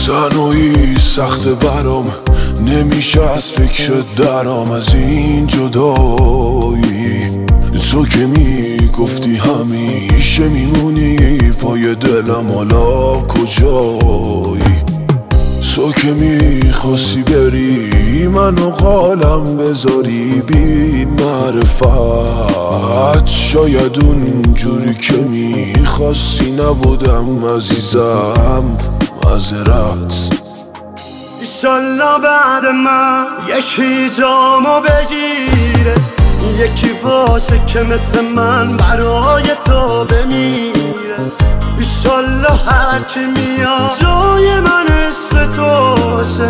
تنهایی سخت برام، نمیشه از فکر درام. از این جدایی تو که میگفتی همیشه میمونی پای دلم، حالا کجایی؟ تو که میخواستی بری منو قالم بذاری بی معرفت، شاید اونجوری که میخواستی نبودم عزیزم، معذرت. ایشالله بعد من یکی جامو بگیره، یکی باشه که مثل من برای تو بمیره. ایشالله هر کی میاد جای من عشق توشه،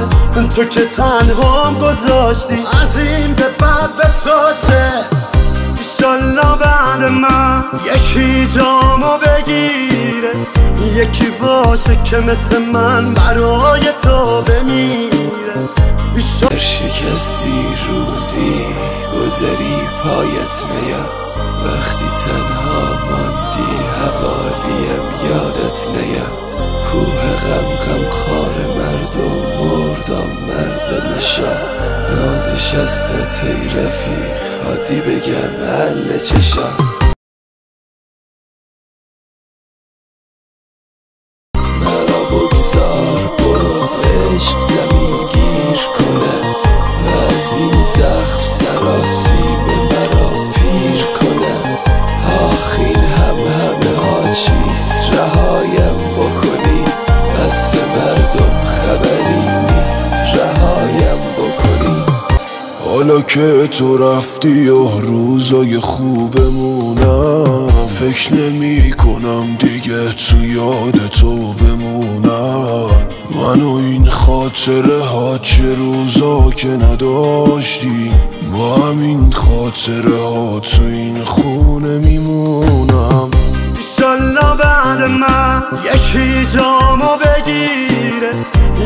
تو که تنهام گذاشتی از این به بعد به تو چه؟ ایشالله بعد من یکی جامو بگیره، یکی باشه که مثل من برای تو بمیره. شکستی روزی گذری پایت نیا، وقتی تنها ماندی حوالیم یادت نیاد. کوه غم خار مردم مردم مرد نشاد، نازش ازت ای رفیق خادی بگم حل چشات. مرا بگذار برو عشق زمین گیر کنه، و از این زخم سراسیب مرا پیر کنه. آخ این همه ها چیست رهایم بکنی، دست مردم خبری نیست رهایم بکنی. حالا که تو رفتی و روزای خوبمونم، فکر نمی کنم دیگه تو یاد تو بمونم. من و این خاطره ها چه روزا که نداشتیم، با همین خاطره ها تو این خونه میمونم. ایشالله بعد من یکی جامو بگیره،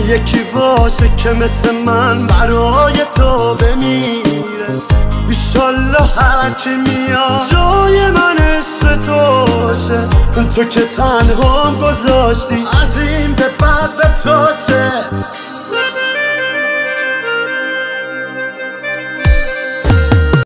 یکی باشه که مثل من برای تو بمیره. ایشالله هر کی میاد جای من عشق توشه، تو که تنهام گذاشتی از این به بعد به تو